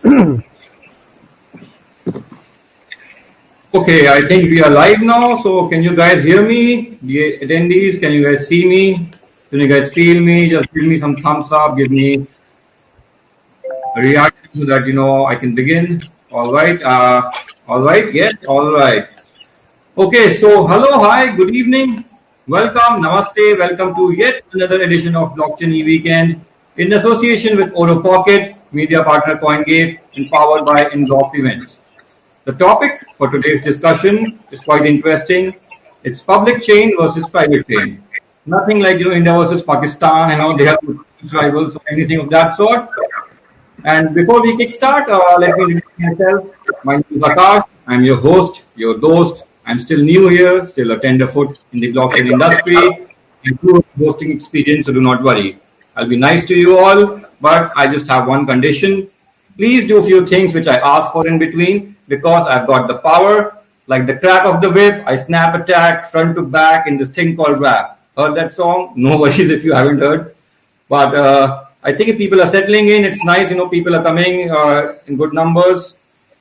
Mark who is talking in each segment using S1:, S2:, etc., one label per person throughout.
S1: Okay, I think we are live now. So, can you guys hear me? The attendees, can you guys see me? Can you guys feel me? Just give me some thumbs up, give me a reaction so that I can begin. All right. All right. Yes. All right. Okay. So, hello, hi, good evening. Welcome, namaste. Welcome to yet another edition of Blockchain E Weekend in association with Oro Pocket, media partner CoinGate, and powered by Inbox Events. The topic for today's discussion is quite interesting. It's public chain versus private chain. Nothing like India versus Pakistan, they have rivals or anything of that sort. And before we kickstart, let me introduce myself. My name is Akash. I'm your host, your host. I'm still new here, still a tenderfoot in the blockchain industry. I do have hosting experience, so do not worry. I'll be nice to you all, but I just have one condition. Please do a few things which I ask for in between because I've got the power. Like the crack of the whip, I snap attack front to back in this thing called rap. Heard that song? No worries if you haven't heard. But I think if people are settling in, it's nice. People are coming in good numbers.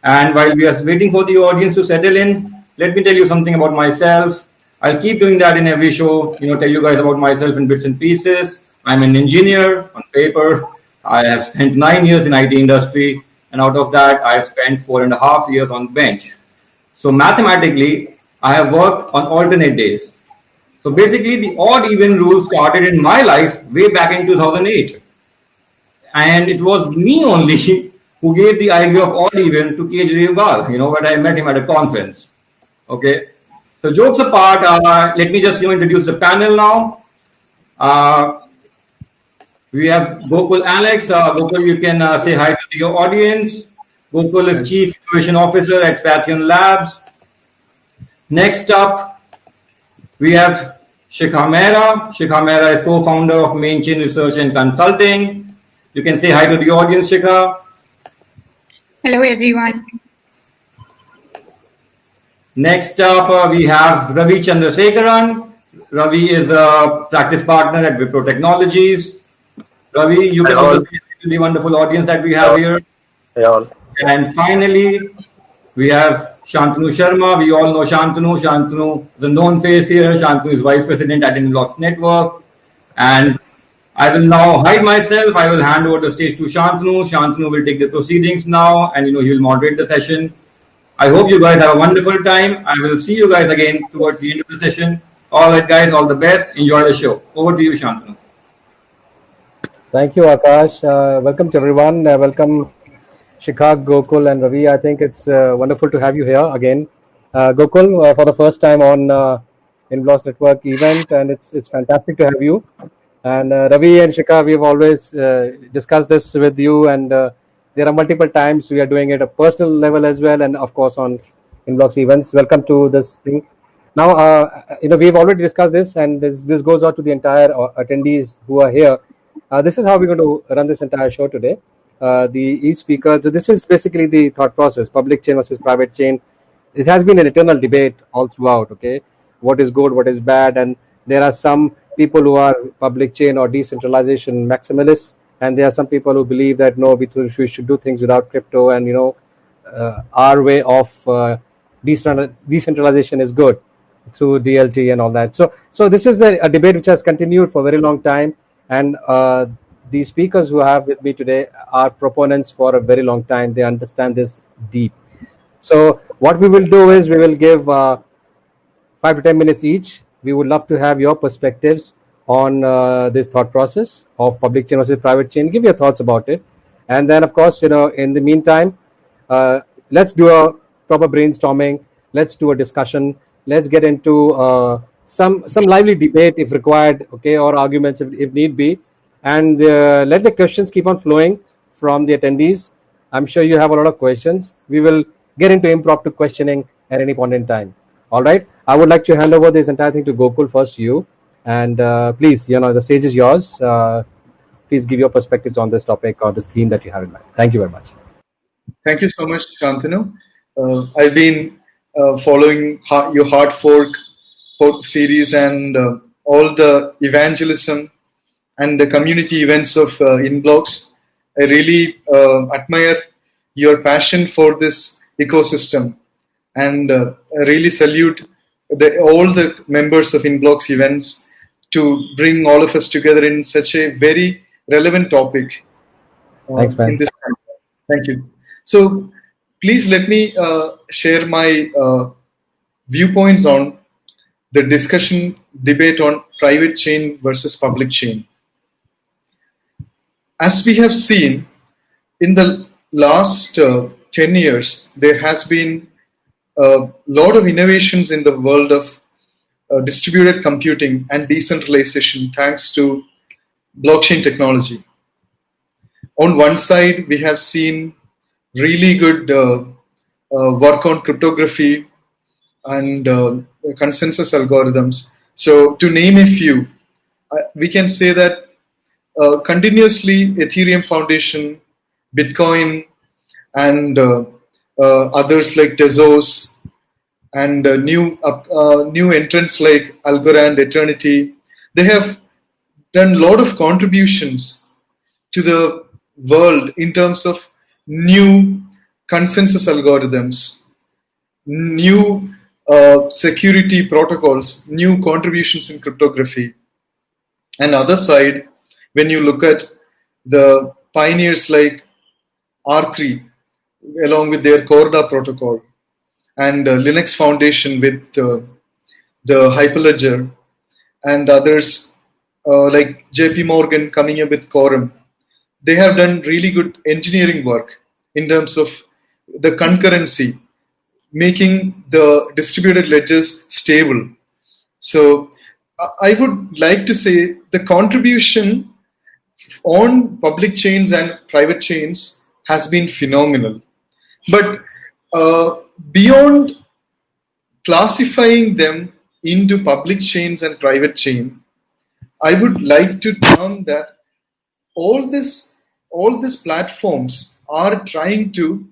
S1: And while we are waiting for the audience to settle in, let me tell you something about myself. I'll keep doing that in every show. Tell you guys about myself in bits and pieces. I'm an engineer on paper. I have spent 9 years in IT industry, and out of that, I have spent 4.5 years on bench. So mathematically, I have worked on alternate days. So basically, the odd even rule started in my life way back in 2008. And it was me only who gave the idea of odd even to Kejriwal, when I met him at a conference. Okay. So jokes apart, let me just introduce the panel now. We have Gokul Alex. Gokul, you can say hi to your audience. Gokul is Chief Innovation Officer at Pathion Labs. Next up, we have Shikha Mehra. Shikha Mehra is co-founder of Mainchain Research and Consulting. You can say hi to the audience, Shikha.
S2: Hello, everyone.
S1: Next up, we have Ravi Chandrasekharan. Ravi is a practice partner at Wipro Technologies. Ravi, you can also say to the wonderful audience that we have here.
S3: Yeah.
S1: And finally, we have Shantanu Sharma. We all know Shantanu. Shantanu is a known face here. Shantanu is Vice President at Inblocks Network. And I will now hide myself. I will hand over the stage to Shantanu. Shantanu will take the proceedings now and he will moderate the session. I hope you guys have a wonderful time. I will see you guys again towards the end of the session. All right, guys, all the best. Enjoy the show. Over to you, Shantanu.
S3: Thank you, Akash. Welcome to everyone. Welcome, Shikha, Gokul, and Ravi. I think it's wonderful to have you here again. Gokul, for the first time on Inblocks Network event, and it's fantastic to have you. And Ravi and Shikha, we've always discussed this with you, and there are multiple times we are doing it at a personal level as well, and of course on Inblocks events. Welcome to this thing. Now, we've already discussed this, and this goes out to the entire attendees who are here. This is how we're going to run this entire show today. Each speaker. So this is basically the thought process: public chain versus private chain. It has been an eternal debate all throughout. Okay, what is good, what is bad, and there are some people who are public chain or decentralization maximalists, and there are some people who believe that no, we should do things without crypto, and our way of decentralization is good through DLT and all that. So this is a debate which has continued for a very long time, and the speakers who I have with me today are proponents for a very long time. They understand this deep. So what we will do is we will give 5 to 10 minutes each. We would love to have your perspectives on this thought process of public chain versus private chain. Give your thoughts about it. And then, of course, in the meantime, let's do a proper brainstorming. Let's do a discussion. Let's get into some lively debate if required, okay, or arguments if need be. And let the questions keep on flowing from the attendees. I'm sure you have a lot of questions. We will get into impromptu questioning at any point in time. All right. I would like to hand over this entire thing to Gokul first, you. And please, the stage is yours. Please give your perspectives on this topic or this theme that you have in mind. Thank you very much.
S4: Thank you so much, Shantanu. I've been following your Hard Fork series and all the evangelism and the community events of Inblocks. I really admire your passion for this ecosystem, and I really salute all the members of Inblocks events to bring all of us together in such a very relevant topic
S3: Thanks,
S4: in
S3: man.
S4: this time. Thank you. So please let me share my viewpoints on the discussion debate on private chain versus public chain. As we have seen in the last 10 years, there has been a lot of innovations in the world of distributed computing and decentralization thanks to blockchain technology. On one side, we have seen really good work on cryptography and consensus algorithms. So, to name a few, we can say that continuously Ethereum Foundation, Bitcoin, and others like Tezos, and new entrants like Algorand, Eternity, they have done a lot of contributions to the world in terms of new consensus algorithms, new security protocols, new contributions in cryptography. And other side, when you look at the pioneers like R3, along with their Corda protocol, and Linux Foundation with the Hyperledger, and others like JP Morgan coming up with Quorum, they have done really good engineering work in terms of the concurrency, making the distributed ledgers stable. So I would like to say the contribution on public chains and private chains has been phenomenal. But beyond classifying them into public chains and private chain, I would like to term that all these platforms are trying to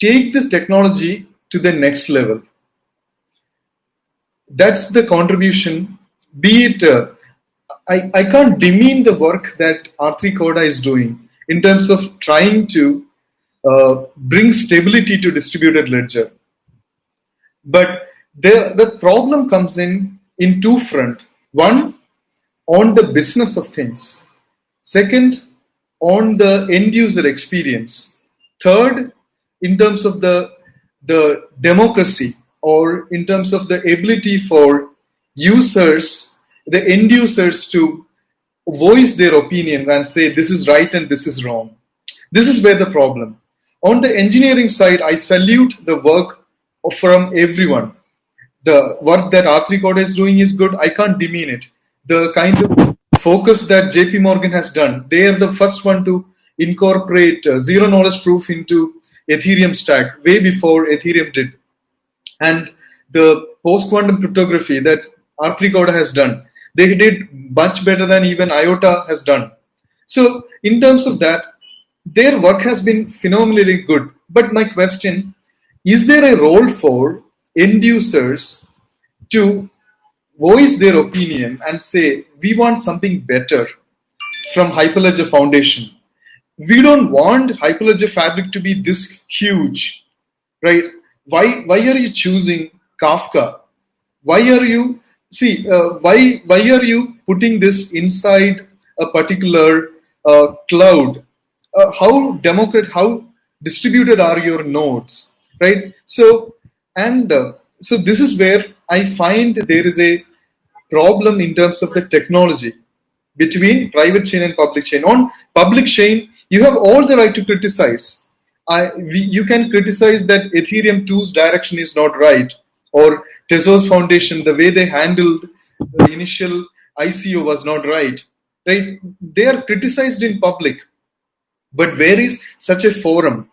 S4: take this technology to the next level. That's the contribution. Be it, I can't demean the work that R3 Coda is doing in terms of trying to bring stability to distributed ledger. But the problem comes in two fronts. One, on the business of things. Second, on the end user experience. Third, in terms of the democracy, or in terms of the ability for users, the end users, to voice their opinions and say this is right and this is wrong. This is where the problem. On the engineering side, I salute the work from everyone. The work that R3 Coda is doing is good. I can't demean it. The kind of focus that JP Morgan has done, they are the first one to incorporate zero knowledge proof into Ethereum stack way before Ethereum did. And the post-quantum cryptography that R3 Coda has done, they did much better than even IOTA has done. So in terms of that, their work has been phenomenally good. But my question, is there a role for end users to voice their opinion and say, we want something better from Hyperledger Foundation? We don't want Hyperledger Fabric to be this huge, right? Why are you choosing Kafka? Why are you why are you putting this inside a particular cloud? How distributed are your nodes, right? So so this is where I find there is a problem in terms of the technology between private chain and public chain. On public chain, you have all the right to criticize. You can criticize that Ethereum 2's direction is not right, or Tezos Foundation, the way they handled the initial ICO was not right. Right? They are criticized in public. But where is such a forum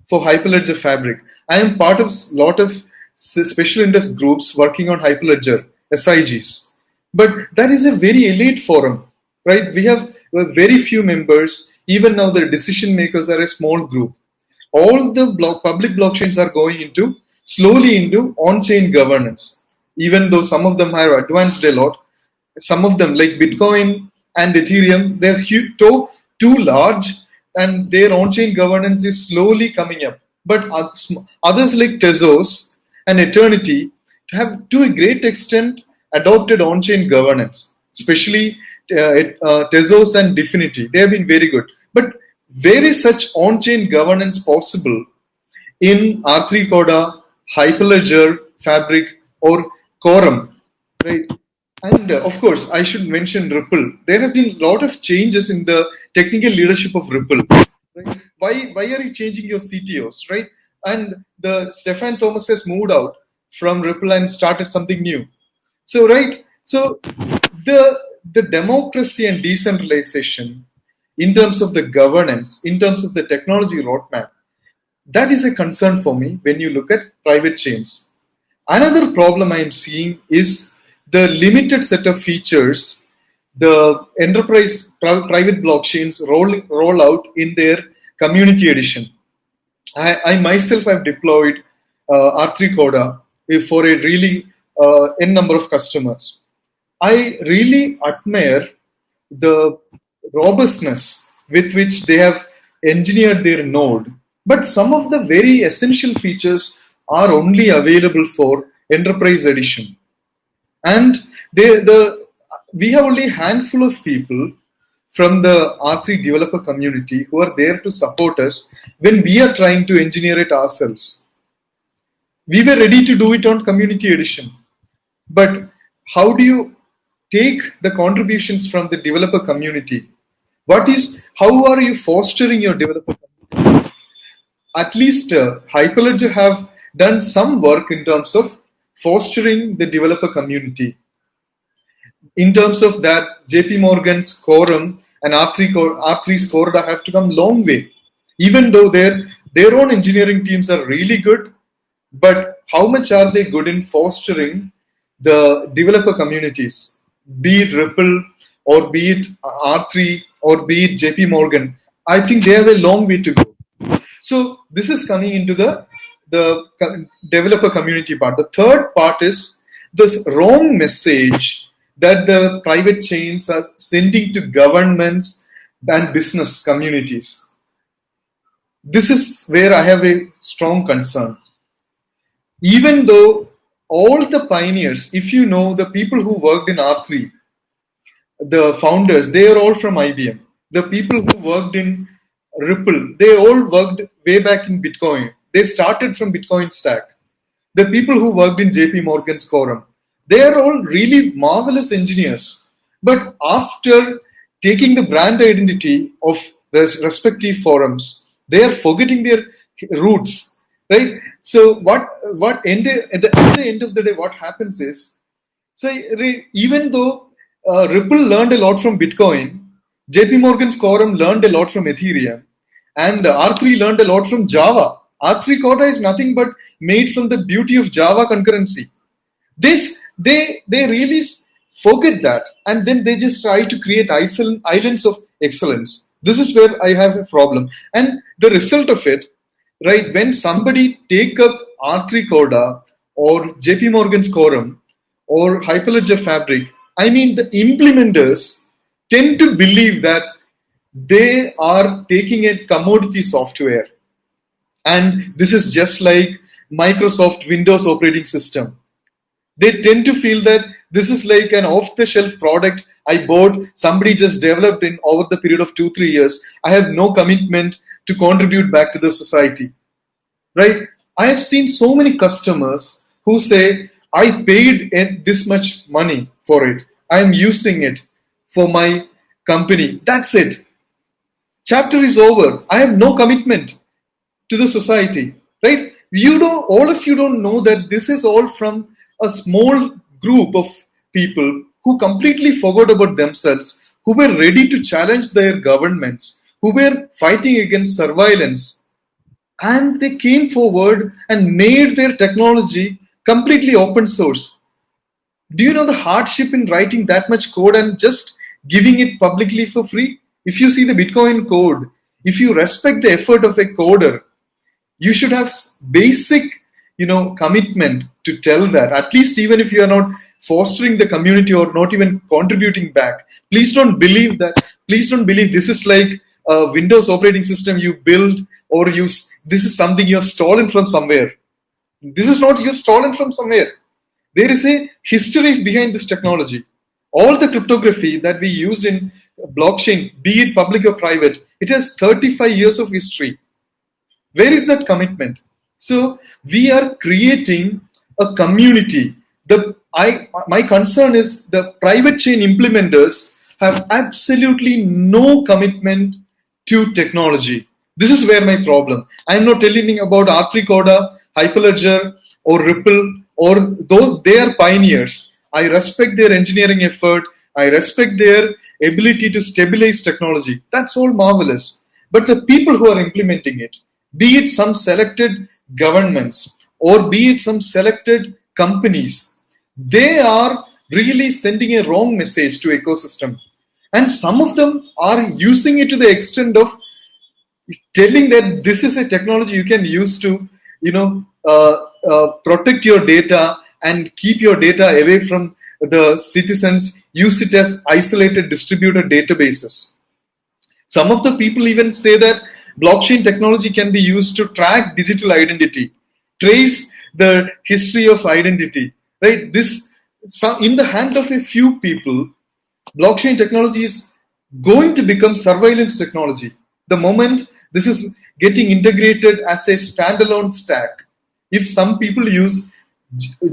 S4: for Hyperledger Fabric? I am part of a lot of special interest groups working on Hyperledger, SIGs. But that is a very elite forum, right? We have very few members. Even now, the decision makers are a small group. All the public blockchains are going slowly into on-chain governance. Even though some of them have advanced a lot, some of them like Bitcoin and Ethereum, they're too large and their on-chain governance is slowly coming up. But others like Tezos and Eternity have, to a great extent, adopted on-chain governance, especially Tezos and Definity. They have been very good. But where is such on-chain governance possible in R3 Coda, Hyperledger, Fabric, or Quorum, right? And of course, I should mention Ripple. There have been a lot of changes in the technical leadership of Ripple. Right? Why are you changing your CTOs, right? And the Stefan Thomas has moved out from Ripple and started something new. So the democracy and decentralization in terms of the governance, in terms of the technology roadmap, that is a concern for me when you look at private chains. Another problem I am seeing is the limited set of features the enterprise private blockchains roll out in their community edition. I myself have deployed R3 Coda for a really n number of customers. I really admire the robustness with which they have engineered their node. But some of the very essential features are only available for enterprise edition. And we have only a handful of people from the R3 developer community who are there to support us when we are trying to engineer it ourselves. We were ready to do it on community edition. But how do you take the contributions from the developer community? How are you fostering your developer community? At least Hyperledger have done some work in terms of fostering the developer community. In terms of that, JP Morgan's Quorum and R3's Corda have to come a long way. Even though their own engineering teams are really good, but how much are they good in fostering the developer communities? Be it Ripple or be it R3 or be it JP Morgan, I think they have a long way to go. So this is coming into the developer community part. The third part is this wrong message that the private chains are sending to governments and business communities. This is where I have a strong concern. Even though all the pioneers, if you know the people who worked in R3, the founders, they are all from IBM. The people who worked in Ripple, they all worked way back in Bitcoin. They started from Bitcoin stack. The people who worked in JP Morgan's Quorum, they are all really marvelous engineers. But after taking the brand identity of respective forums, they are forgetting their roots, right? So at the end of the day, what happens is, even though Ripple learned a lot from Bitcoin, JP Morgan's Quorum learned a lot from Ethereum, and R3 learned a lot from Java. R3 Corda is nothing but made from the beauty of Java concurrency. They really forget that, and then they just try to create islands of excellence. This is where I have a problem. And the result of it, right, when somebody take up R3 Corda or JP Morgan's Quorum or Hyperledger Fabric, I mean the implementers tend to believe that they are taking a commodity software. And this is just like Microsoft Windows operating system. They tend to feel that this is like an off-the-shelf product I bought, somebody just developed in over the period of 2-3 years. I have no commitment to contribute back to the society, right? I have seen so many customers who say, I paid this much money for it. I am using it for my company. That's it. Chapter is over. I have no commitment to the society, right? All of you don't know that this is all from a small group of people who completely forgot about themselves, who were ready to challenge their governments, who were fighting against surveillance, and they came forward and made their technology completely open source. Do you know the hardship in writing that much code and just giving it publicly for free? If you see the Bitcoin code, if you respect the effort of a coder, you should have basic, commitment to tell that. At least even if you are not fostering the community or not even contributing back, please don't believe this is like a Windows operating system you build or use. This is something you have stolen from somewhere. This is not you have stolen from somewhere. There is a history behind this technology. All the cryptography that we use in blockchain, be it public or private, it has 35 years of history. Where is that commitment? So we are creating a community. My concern is the private chain implementers have absolutely no commitment to technology. This is where my problem. I'm not telling about R3 Coda, Hyperledger, or Ripple, or those they are pioneers. I respect their engineering effort. I respect their ability to stabilize technology. That's all marvelous. But the people who are implementing it, be it some selected governments or be it some selected companies, they are really sending a wrong message to ecosystem. And some of them are using it to the extent of telling that this is a technology you can use to, protect your data and keep your data away from the citizens, use it as isolated distributed databases. Some of the people even say that blockchain technology can be used to track digital identity, trace the history of identity, right? This, in the hand of a few people, blockchain technology is going to become surveillance technology. The moment this is getting integrated as a standalone stack, if some people use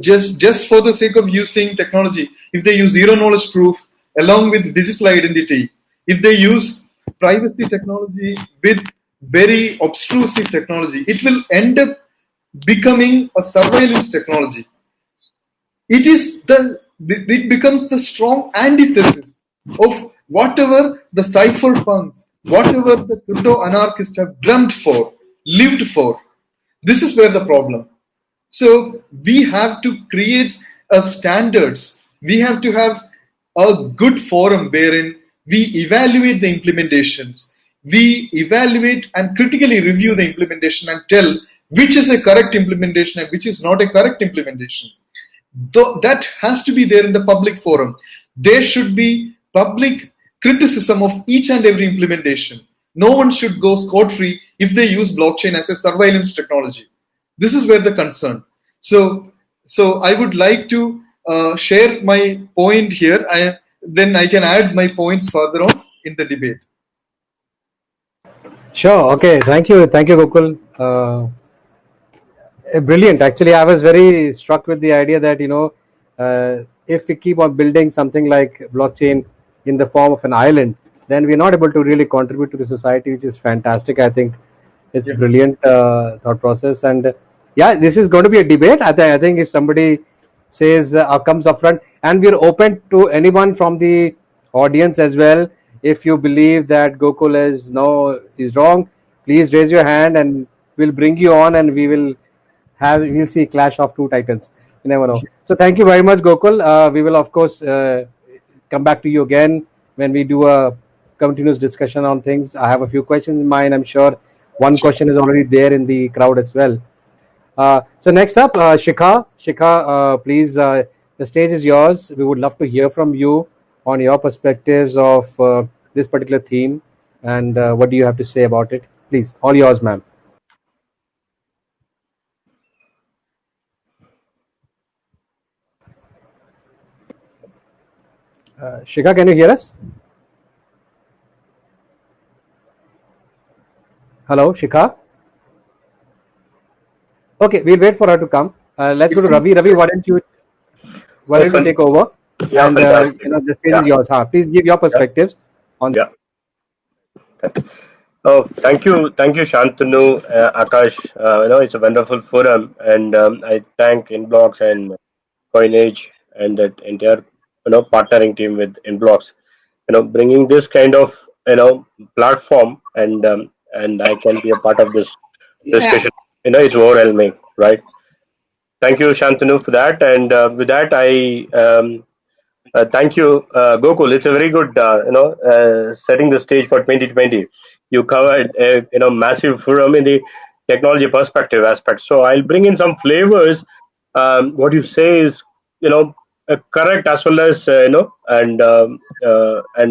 S4: just for the sake of using technology, if they use zero knowledge proof along with digital identity, if they use privacy technology with very obtrusive technology, it will end up becoming a surveillance technology. It becomes the strong antithesis of whatever the cypherpunks, whatever the crypto anarchists have dreamt for, lived for. This is where the problem. So we have to create standards. We have to have a good forum wherein we evaluate the implementations. We evaluate and critically review the implementation and tell which is a correct implementation and which is not a correct implementation. That has to be there in the public forum. There should be public criticism of each and every implementation. No one should go scot-free if they use blockchain as a surveillance technology. This is where the concern. So I would like to share my point here. Then I can add my points further on in the debate.
S3: Sure. Okay. Thank you, Gokul. Brilliant. Actually, I was very struck with the idea that if we keep on building something like blockchain in the form of an island, then we're not able to really contribute to the society, which is fantastic. I think it's brilliant thought process, and yeah, this is going to be a debate. I think if somebody says comes up front, and we're open to anyone from the audience as well. If you believe that Gokul is wrong, please raise your hand, and we'll bring you on, and we'll see clash of two titans. You never know. So thank you very much, Gokul. We will of course come back to you again when we do a continuous discussion on things. I have a few questions in mind. I'm sure one question is already there in the crowd as well. So next up, Shikha. Shikha, please, the stage is yours. We would love to hear from you on your perspectives of this particular theme, and what do you have to say about it? Please, all yours, ma'am. Shikha, can you hear us? Hello, Shikha. Okay, we'll wait for her to come. Let's go to Ravi. Ravi, why don't you take over?
S5: Yeah,
S3: And the stage is yours. Please give your perspectives on.
S5: Yeah. Oh, thank you, Shantanu, Akash. It's a wonderful forum, and I thank Inblocks and Coinage and that entire partnering team with Inblocks. Bringing this kind of platform, and I can be a part of this discussion. It's overwhelming, right? Thank you, Shantanu, for that. And with that, I thank you, Gokul. It's a very good, setting the stage for 2020. You covered a massive forum in the technology perspective aspect. So I'll bring in some flavors. What you say is, correct, as well as and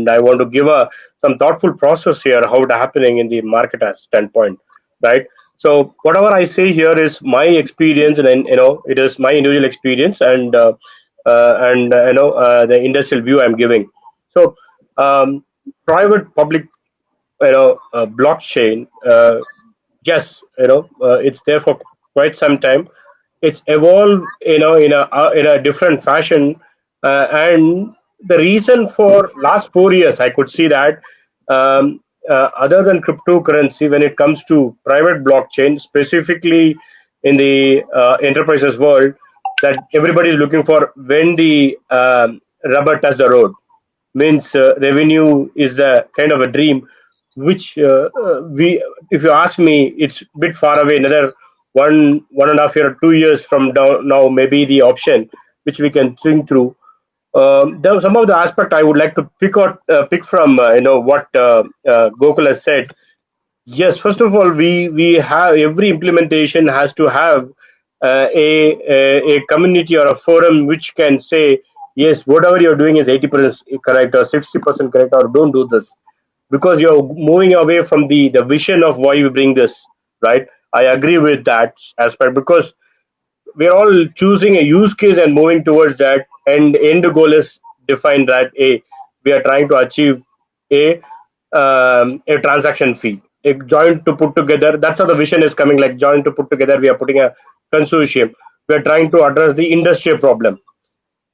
S5: I want to give a some thoughtful process here how it happening in the market as standpoint, right? So whatever I say here is my experience, and it is my individual experience, and the industrial view I'm giving. So private public blockchain, yes, it's there for quite some time. It's evolved in a different fashion, and the reason for last 4 years I could see that, other than cryptocurrency, when it comes to private blockchain specifically in the enterprises world, that everybody is looking for when the rubber touch the road, means revenue is a kind of a dream, which we if you ask me, it's a bit far away. Another 1.5 year or 2 years from now maybe the option which we can think through. There are some of the aspect I would like to pick from what Gokul has said. Yes, first of all, we have every implementation has to have a community or a forum which can say, yes, whatever you're doing is 80% correct or 60% correct, or don't do this, because you're moving away from the vision of why we bring this, right? I agree with that aspect, because we're all choosing a use case and moving towards that, and end goal is defined that we are trying to achieve a a transaction fee, a joint to put together. That's how the vision is coming, like joint to put together. We are putting a consortium. We are trying to address the industry problem,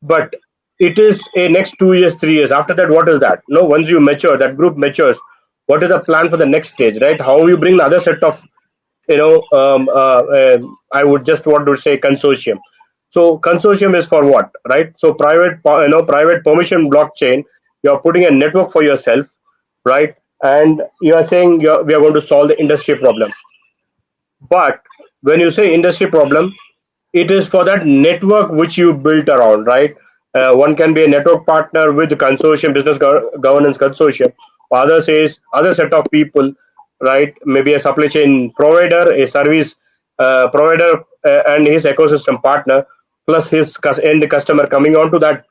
S5: but it is a next 2 years, 3 years. After that, what is that? No, once you mature, that group matures. What is the plan for the next stage, right? How you bring the other set of I would just want to say consortium. So consortium is for what, right? So private permission blockchain, you're putting a network for yourself, right? And you are saying we are going to solve the industry problem. But when you say industry problem, it is for that network which you built around, right? One can be a network partner with the consortium, business governance consortium. Others is other set of people, right? Maybe a supply chain provider, a service provider, and his ecosystem partner, plus his end customer coming onto that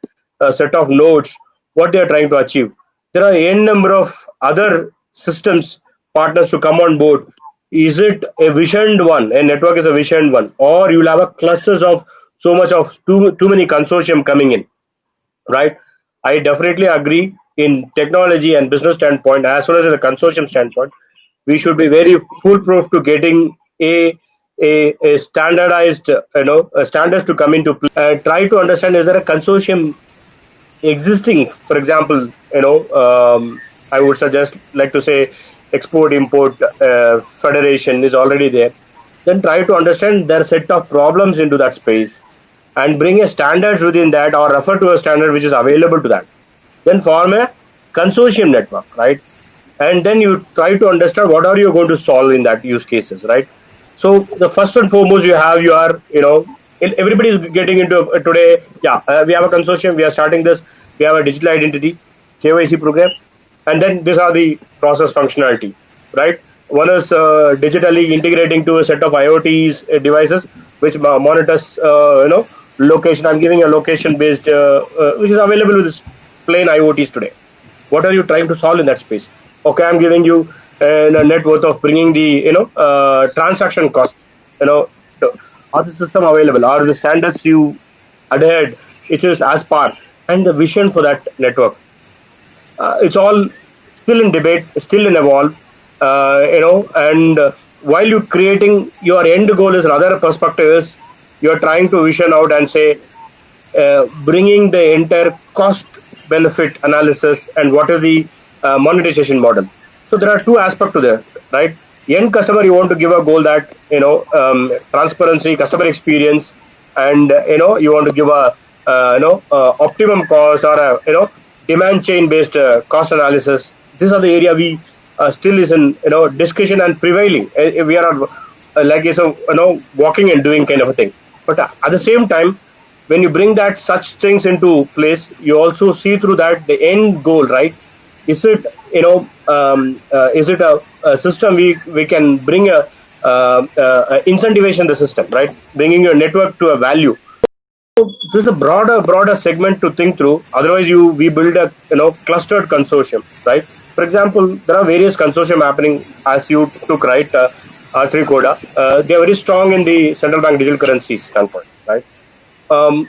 S5: set of nodes. What they are trying to achieve. There are n number of other systems partners to come on board. Is it a visioned one? A network is a visioned one, or you'll have a clusters of so much of too many consortium coming in, right? I definitely agree. In technology and business standpoint, as well as in the consortium standpoint, we should be very foolproof to getting a standardized, standards to come into play. Try to understand, is there a consortium existing? For example, I would suggest, like to say, export import federation is already there. Then try to understand their set of problems into that space, and bring a standards within that, or refer to a standard which is available to that. Then form a consortium network, right? And then you try to understand what are you going to solve in that use cases, right? So the first and foremost, you have your, everybody is getting into today. Yeah, we have a consortium. We are starting this. We have a digital identity, KYC program, and then these are the process functionality, right? One is digitally integrating to a set of IoTs devices which monitors, location. I'm giving a location based, which is available with this plain IoTs today. What are you trying to solve in that space? Okay, I'm giving you a net worth of bringing the transaction cost. You know, are the system available? Are the standards you adhered? It is as par, and the vision for that network. It's all still in debate, still in evolve. And while you creating your end goal is another perspective is you're trying to vision out and say, bringing the entire cost benefit analysis and what is the monetization model. So there are two aspects to that, right? End customer, you want to give a goal that transparency, customer experience, and you want to give a optimum cost, or a demand chain based cost analysis. These are the area we still is in discussion and prevailing. We are like it's a walking and doing kind of a thing. But at the same time, when you bring that such things into place, you also see through that the end goal, right? Is it is it a system we can bring a incentivation the system, right? Bringing your network to a value. this is a broader segment to think through. Otherwise, we build a clustered consortium, right? For example, there are various consortium happening as you took, right? R3 Coda, they are very strong in the central bank digital currency standpoint, right?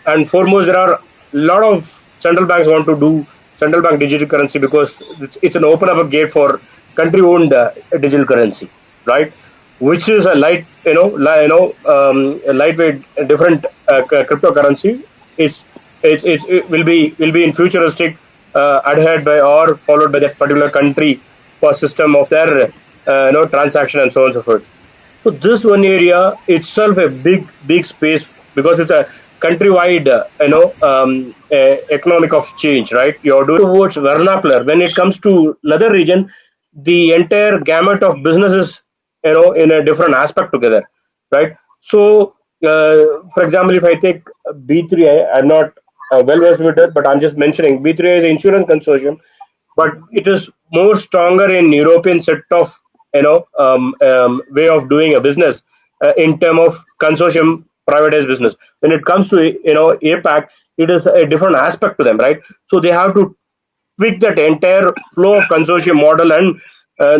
S5: And foremost, there are a lot of central banks want to do central bank digital currency because it's an open up a gate for country-owned digital currency, right? Which is a a lightweight, different cryptocurrency. It will be in futuristic, adhered by or followed by that particular country for system of their transaction and so on and so forth. So this one area itself a big space because it's a countrywide economic of change, right? You're doing towards vernacular. When it comes to another region, the entire gamut of businesses in a different aspect together, right? So for example, if I take B3, I'm not well versed with it, but I'm just mentioning B3 is an insurance consortium, but it is more stronger in European set of way of doing a business in term of consortium privatized business. When it comes to APAC, it is a different aspect to them, right? So they have to tweak that entire flow of consortium model and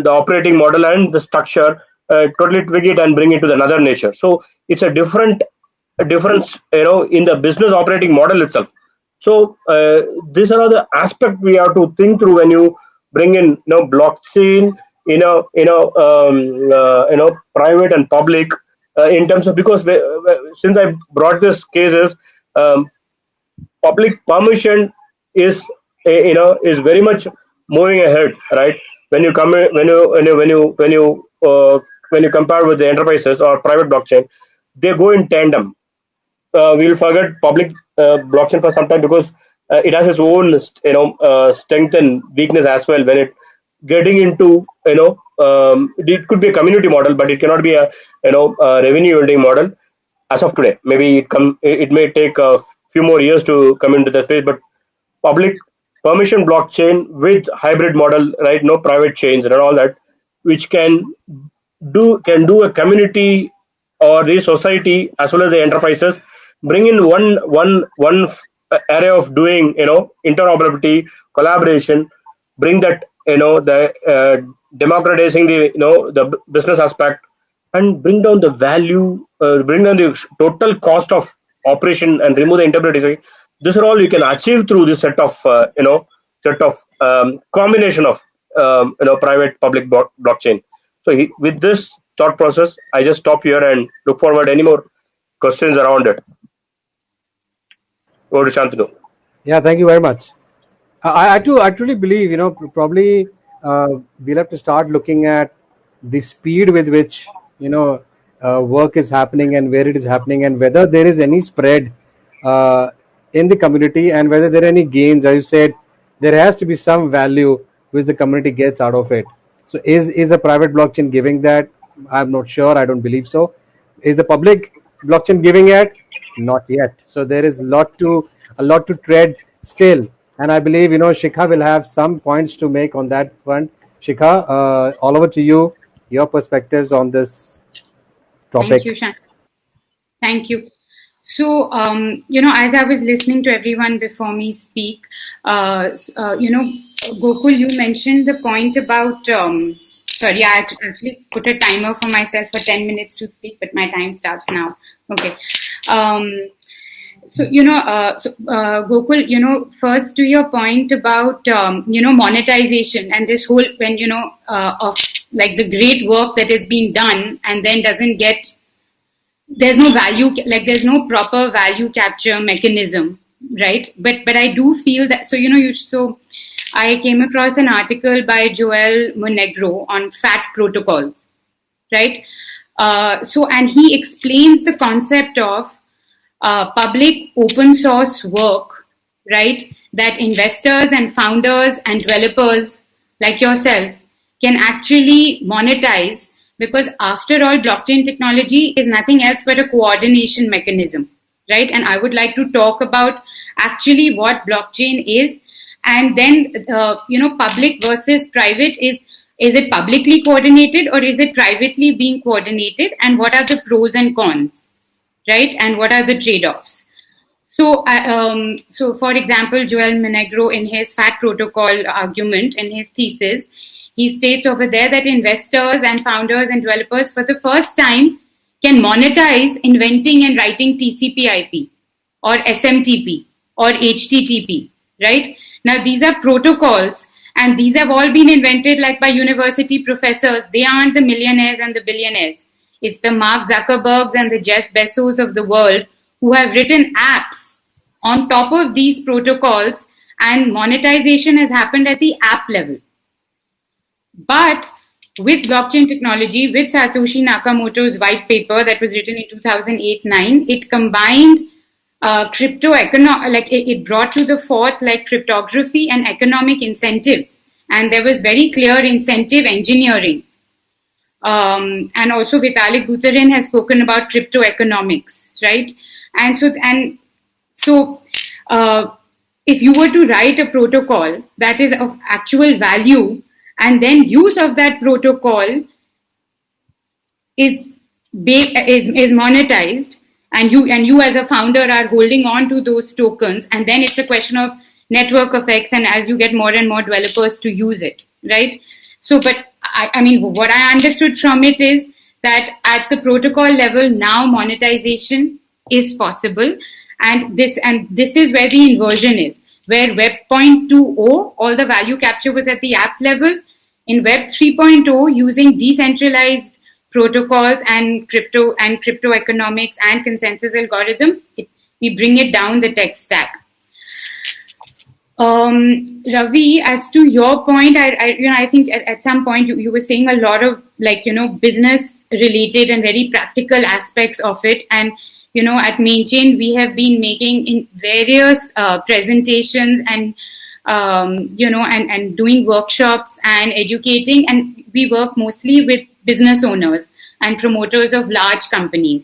S5: the operating model and the structure, totally tweak it and bring it to another nature. So it's a difference in the business operating model itself. So these are the aspects we have to think through when you bring in blockchain, private and public, in terms of, because since I brought this cases, um, public permission is is very much moving ahead, right? When you come when you compare with the enterprises or private blockchain, they go in tandem. We'll forget public blockchain for some time because it has its own strength and weakness as well. When it getting into it could be a community model, but it cannot be a revenue yielding model as of today. Maybe it may take a few more years to come into the space, but public permission blockchain with hybrid model, right? No private chains and all that, which can do a community or the society as well as the enterprises, bring in one area of doing interoperability, collaboration, bring that the democratizing the the business aspect, and bring down the value, bring down the total cost of operation and remove the interpretation. This are all you can achieve through this set of combination of private public blockchain. So with this thought process, I just stop here and look forward any more questions around it. Over to Shantanu.
S3: Yeah, thank you very much. I truly believe, probably we'll have to start looking at the speed with which, work is happening and where it is happening and whether there is any spread uh, in the community and whether there are any gains. As you said, there has to be some value which the community gets out of it. So is a private blockchain giving that? I'm not sure. I don't believe so. Is the public blockchain giving it? Not yet. So there is a lot to tread still. And I believe Shikha will have some points to make on that front. Shikha, all over to you. Your perspectives on this
S2: Thank
S3: topic.
S2: you, Shan. Thank you. So, as I was listening to everyone before me speak, Gokul, you mentioned the point about, sorry, I had to actually put a timer for myself for 10 minutes to speak, but my time starts now. Okay. Um, Gokul, first to your point about, monetization and this whole, when, of like the great work that is being done and then doesn't get, there's no value, like there's no proper value capture mechanism, right? But I do feel that, so I came across an article by Joel Monegro on fat protocols, right? And he explains the concept of public open source work, right? That investors and founders and developers like yourself can actually monetize, because after all, blockchain technology is nothing else but a coordination mechanism, right? And I would like to talk about actually what blockchain is, and then public versus private is it publicly coordinated or is it privately being coordinated, and what are the pros and cons, right? And what are the trade offs? So for example, Joel Monegro, in his FAT protocol argument, in his thesis, he states over there that investors and founders and developers for the first time can monetize inventing and writing TCP/IP or SMTP or HTTP, right? Now, these are protocols, and these have all been invented like by university professors. They aren't the millionaires and the billionaires. It's the Mark Zuckerbergs and the Jeff Bezos of the world who have written apps on top of these protocols, and monetization has happened at the app level. But with blockchain technology, with Satoshi Nakamoto's white paper that was written in 2008-9, it combined it brought to the forth like cryptography and economic incentives, and there was very clear incentive engineering. And also Vitalik Buterin has spoken about crypto economics, right? And so if you were to write a protocol that is of actual value, and then use of that protocol is monetized, and you as a founder are holding on to those tokens, and then it's a question of network effects, and as you get more and more developers to use it, right? So, but I mean, what I understood from it is that at the protocol level now monetization is possible, and this is where the inversion is, where Web 0.20 all the value capture was at the app level. In Web 3.0, using decentralized protocols and crypto economics and consensus algorithms, we bring it down the tech stack. Ravi, as to your point, I think at some point you were saying a lot of business related and very practical aspects of it, and at MainChain we have been making in various presentations and and doing workshops and educating, and we work mostly with business owners and promoters of large companies.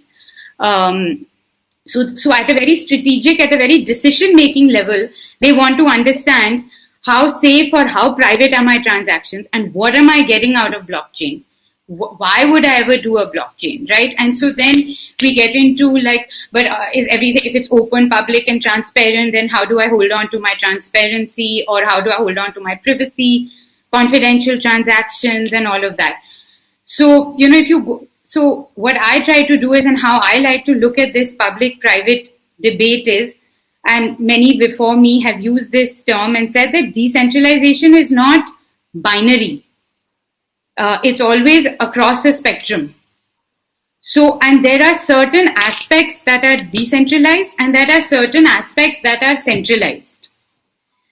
S2: So at a very strategic, at a very decision-making level, they want to understand how safe or how private are my transactions and what am I getting out of blockchain? Why would I ever do a blockchain, right? And so then we get into is everything, if it's open, public and transparent, then how do I hold on to my transparency, or how do I hold on to my privacy, confidential transactions and all of that. So, so what I try to do is, and how I like to look at this public-private debate is, and many before me have used this term and said that decentralization is not binary. It's always across the spectrum. So, and there are certain aspects that are decentralized and there are certain aspects that are centralized.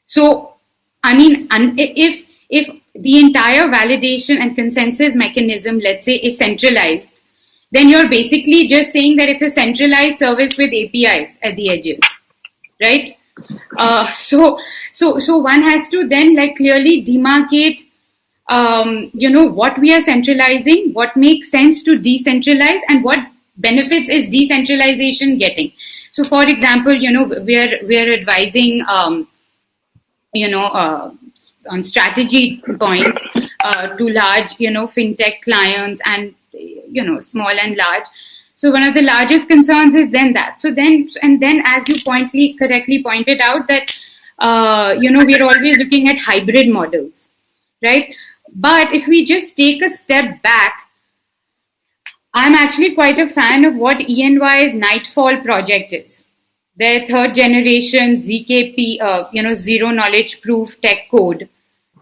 S2: So, I mean, if the entire validation and consensus mechanism, let's say, is centralized, then you're basically just saying that it's a centralized service with APIs at the edges, right? So one has to then clearly demarcate what we are centralizing, what makes sense to decentralize, and what benefits is decentralization getting. So, for example, we are advising, on strategy points to large, fintech clients and small and large. So one of the largest concerns is then that. So then as you correctly pointed out that we're always looking at hybrid models, right? But if we just take a step back, I'm actually quite a fan of what ENY's Nightfall project is. Their third generation ZKP, zero knowledge proof tech code,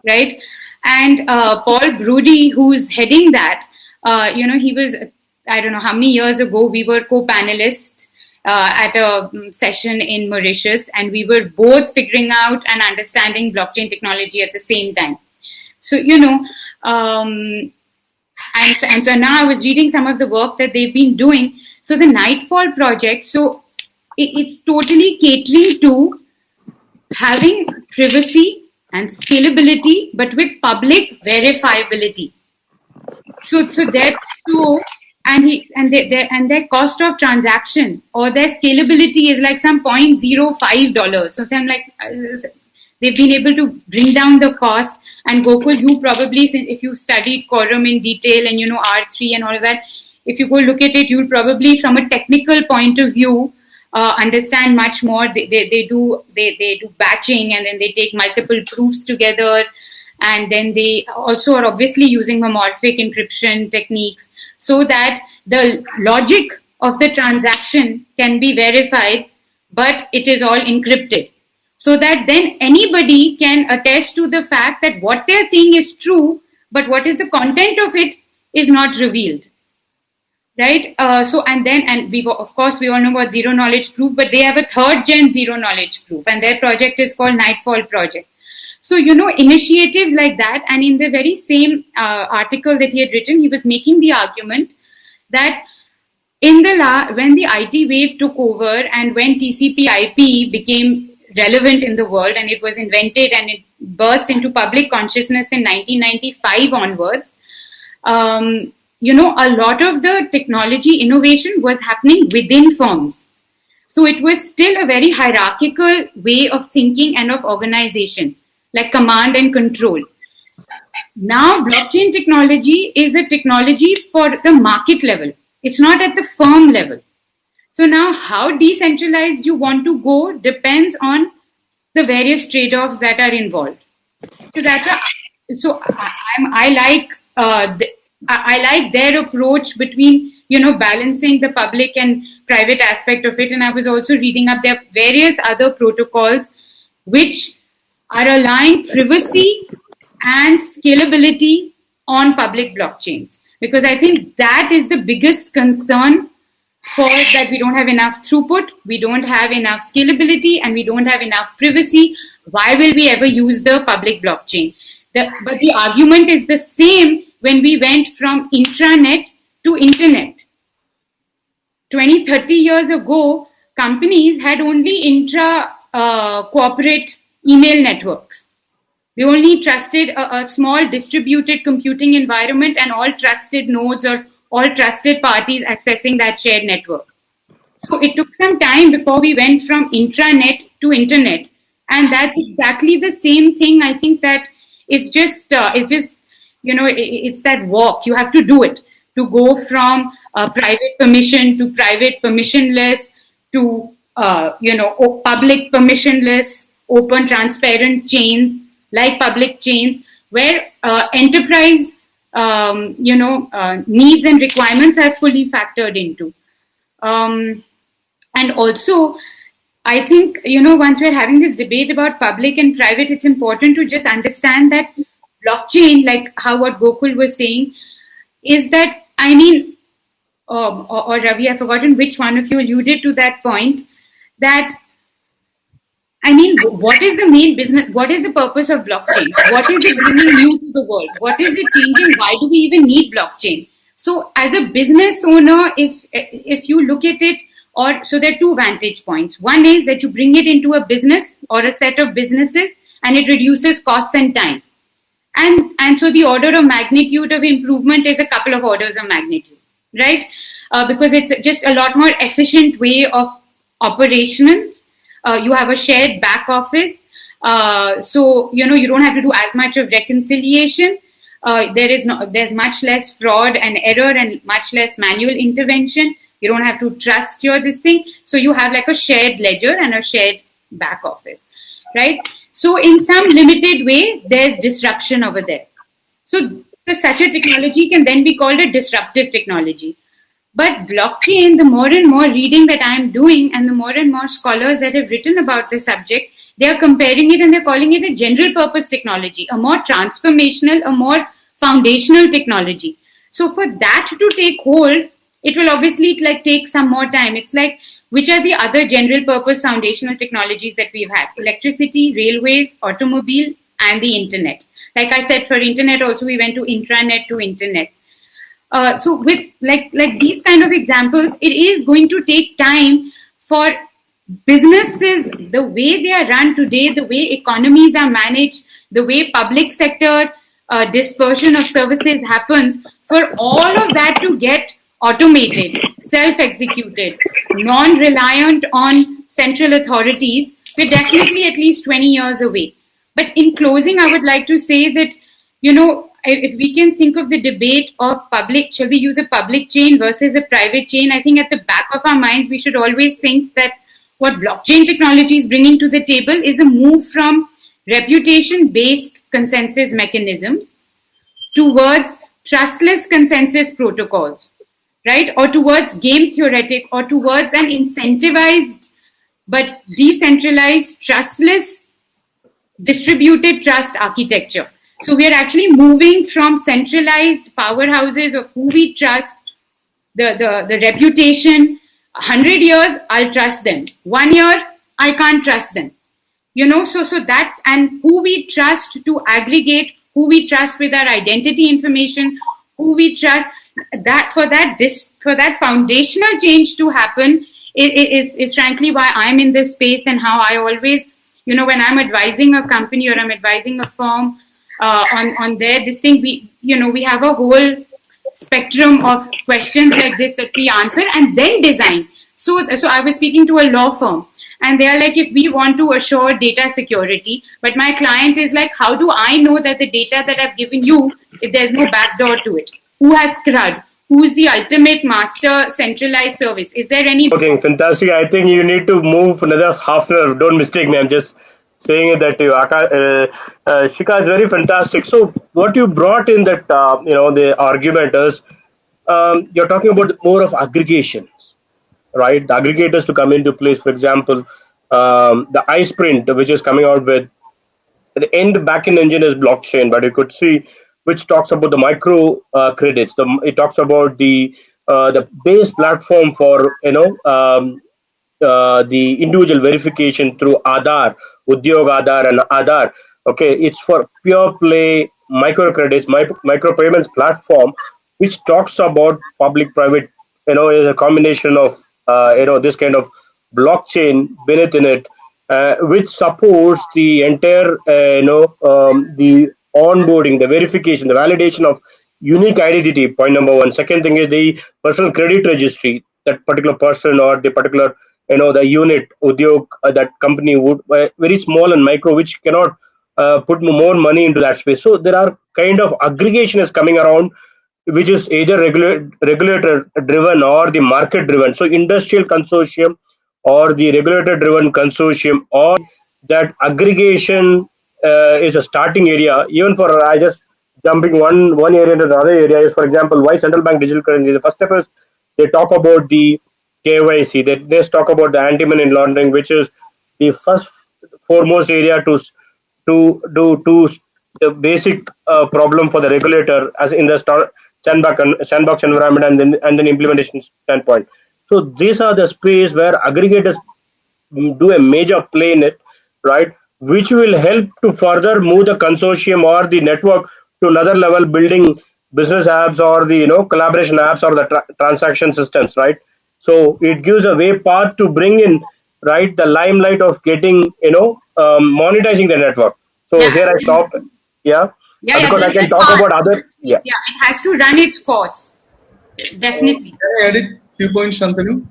S2: right? And Paul Brody, who's heading that, he was, I don't know how many years ago, we were co-panelists at a session in Mauritius, and we were both figuring out and understanding blockchain technology at the same time. So, and so now I was reading some of the work that they've been doing. So the Nightfall project, so it's totally catering to having privacy and scalability, but with public verifiability. So their cost of transaction or their scalability is like some $0.05. So I'm like, they've been able to bring down the cost. And Gokul, you probably, if you've studied Quorum in detail and R3 and all of that, if you go look at it, you'll probably, from a technical point of view, understand much more. They do batching, and then they take multiple proofs together, and then they also are obviously using homomorphic encryption techniques so that the logic of the transaction can be verified, but it is all encrypted, so that then anybody can attest to the fact that what they're saying is true, but what is the content of it is not revealed, right? And we of course we all know about zero knowledge proof, but they have a third gen zero knowledge proof, and their project is called Nightfall Project. So initiatives like that. And in the very same article that he had written, he was making the argument that when the IT wave took over, and when TCP/IP became relevant in the world, and it was invented and it burst into public consciousness in 1995 onwards, a lot of the technology innovation was happening within firms. So it was still a very hierarchical way of thinking and of organization, like command and control. Now, blockchain technology is a technology for the market level. It's not at the firm level. So now how decentralized you want to go depends on the various trade-offs that are involved. So I like their approach between balancing the public and private aspect of it. And I was also reading up there various other protocols which are allowing privacy and scalability on public blockchains, because I think that is the biggest concern for that. We don't have enough throughput, we don't have enough scalability, and we don't have enough privacy. Why will we ever use the public blockchain? But the argument is the same when we went from intranet to internet. 20, 30 years ago, companies had only corporate email networks. They only trusted a small distributed computing environment and all trusted nodes or all trusted parties accessing that shared network. So it took some time before we went from intranet to internet. And that's exactly the same thing. I think that it's that walk. You have to do it to go from private permission to private permissionless to, public permissionless, open, transparent chains like public chains, where enterprise, needs and requirements are fully factored into. And also, I think, once we're having this debate about public and private, it's important to just understand that blockchain, like what Gokul was saying, is that, or Ravi, I've forgotten which one of you alluded to that point, that what is the main business? What is the purpose of blockchain? What is it bringing new to the world? What is it changing? Why do we even need blockchain? So as a business owner, if you look at it, so there are two vantage points. One is that you bring it into a business or a set of businesses, and it reduces costs and time. And so the order of magnitude of improvement is a couple of orders of magnitude, right? Because it's just a lot more efficient way of operations. You have a shared back office. So, you don't have to do as much of reconciliation. There's much less fraud and error and much less manual intervention. You don't have to trust this thing. So you have like a shared ledger and a shared back office, right? So in some limited way, there's disruption over there. So such a technology can then be called a disruptive technology. But blockchain, the more and more reading that I'm doing and the more and more scholars that have written about the subject, they are comparing it and they're calling it a general purpose technology, a more transformational, a more foundational technology. So for that to take hold, it will obviously take some more time. It's like, which are the other general purpose foundational technologies that we've had? Electricity, railways, automobile, and the internet. Like I said, for internet also, we went to intranet to internet. So with like these kind of examples, it is going to take time for businesses, the way they are run today, the way economies are managed, the way public sector dispersion of services happens, for all of that to get automated, self-executed, non-reliant on central authorities. We're definitely at least 20 years away. But in closing, I would like to say that, if we can think of the debate of shall we use a public chain versus a private chain, I think at the back of our minds, we should always think that what blockchain technology is bringing to the table is a move from reputation-based consensus mechanisms towards trustless consensus protocols, right? Or towards game theoretic, or towards an incentivized but decentralized, trustless, distributed trust architecture. So we are actually moving from centralized powerhouses of who we trust, the reputation. 100 years, I'll trust them. 1 year, I can't trust them. So that, and who we trust to aggregate, who we trust with our identity information, who we trust, that for that foundational change to happen is frankly why I'm in this space, and how I always, when I'm advising a company or I'm advising a firm on their this thing, we have a whole spectrum of questions like this that we answer and then design. So I was speaking to a law firm, and they are like, if we want to assure data security, but my client is like, how do I know that the data that I've given you, if there's no backdoor to it? Who has CRUD? Who is the ultimate master centralized service? Is there any?
S5: Okay, fantastic. I think you need to move another half an hour. Don't mistake me. I'm just saying that to you. Shika is very fantastic. So what you brought in that, the argument is, you're talking about more of aggregations, right? The aggregators to come into place. For example, the iSprint, which is coming out with the end backend engine is blockchain, but you could see which talks about the micro credits. It talks about the base platform for the individual verification through Aadhaar, Udyog Aadhaar, and Aadhaar. Okay, it's for pure play microcredits, micropayments platform, which talks about public-private. Is a combination of this kind of blockchain beneath in it, which supports the entire the onboarding, the verification, the validation of unique identity. Point number one. Second thing is the personal credit registry. That particular person or the particular the unit udyog, that company would very small and micro, which cannot put more money into that space. So there are kind of aggregation is coming around, which is either regulator driven or the market driven. So industrial consortium or the regulator driven consortium, or that aggregation is a starting area. Even for I just jumping one area into another area is, for example, why central bank digital currency. The first step is they talk about the KYC. They talk about the anti-money laundering, which is the first foremost area to do the basic problem for the regulator as in the sandbox environment, and then implementation standpoint. So these are the space where aggregators do a major play in it, right? Which will help to further move the consortium or the network to another level, building business apps or the collaboration apps or the transaction systems, right? So it gives a way path to bring in, right, the limelight of getting monetizing the network. So
S2: Yeah,
S5: here I stop. Yeah.
S2: yeah.
S5: Because I can
S2: That
S5: talk
S2: part.
S5: about other. Yeah.
S2: Yeah, it has to run its course. Definitely.
S4: Can I add a few points, Shantanu?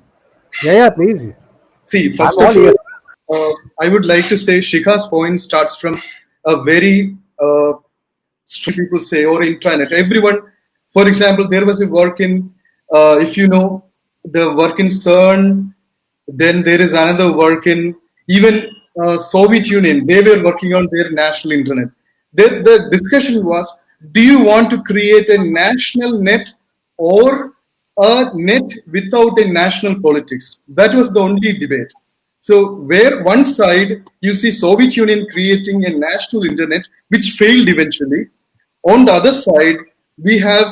S3: Yeah, please.
S4: See,
S3: I'm
S4: first
S3: all
S4: of
S3: ears.
S4: all, I would like to say Shikha's point starts from a very people say, or intranet. Everyone, for example, there was a work in, if you know, the work in CERN, then there is another work in even Soviet Union. They were working on their national internet. The discussion was, do you want to create a national net or a net without a national politics? That was the only debate. So where one side you see Soviet Union creating a national internet, which failed eventually. On the other side, we have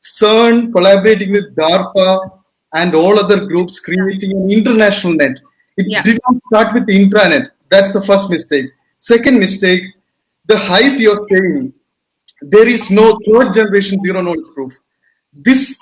S4: CERN collaborating with DARPA and all other groups creating an international net. It
S2: Yeah.
S4: did not start with the intranet. That's the first mistake. Second mistake, the hype you're saying, there is no third generation zero knowledge proof. This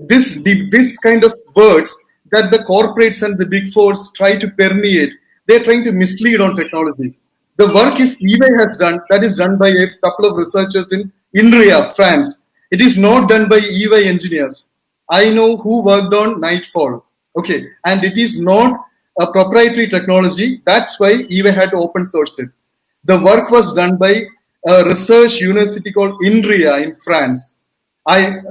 S4: this kind of words that the corporates and the big fours try to permeate, they're trying to mislead on technology. The work if eBay has done, that is done by a couple of researchers in INRIA, France. It is not done by eBay engineers. I know who worked on Nightfall. Okay, and it is not a proprietary technology. That's why eBay had to open source it. The work was done by a research university called INRIA in France.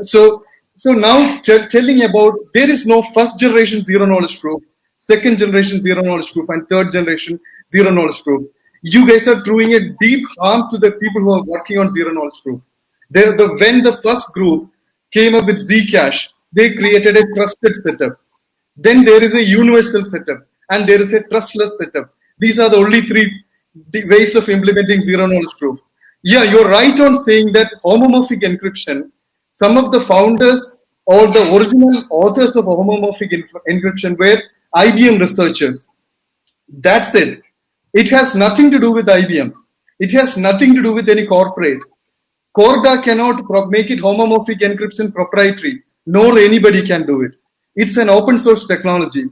S4: So now telling about there is no first generation zero knowledge proof. second generation zero knowledge proof and third generation zero knowledge proof. You guys are doing a deep harm to the people who are working on zero knowledge proof. When the first group came up with Zcash, they created a trusted setup. Then there is a universal setup and there is a trustless setup. These are the only three ways of implementing zero knowledge proof. Yeah, you're right on saying that homomorphic encryption, some of the founders or the original authors of homomorphic encryption were IBM researchers. That's it. It has nothing to do with IBM. It has nothing to do with any corporate. Corda cannot make it homomorphic encryption proprietary, nor anybody can do it. It's an open source technology.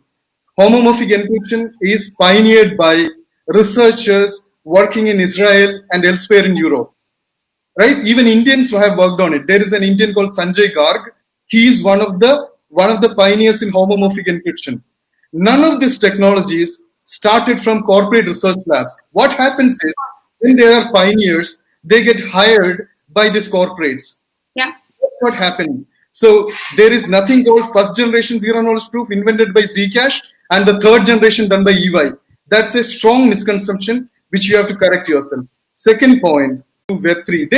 S4: Homomorphic encryption is pioneered by researchers working in Israel and elsewhere in Europe. Right? Even Indians have worked on it. There is an Indian called Sanjay Garg. He is one of the pioneers in homomorphic encryption. None of these technologies started from corporate research labs. What happens is when they are pioneers, they get hired by these corporates.
S2: Yeah.
S4: That's what happened. So there is nothing called first generation zero knowledge proof invented by Zcash and the third generation done by EY. That's a strong misconception which you have to correct yourself. Second point, Web3.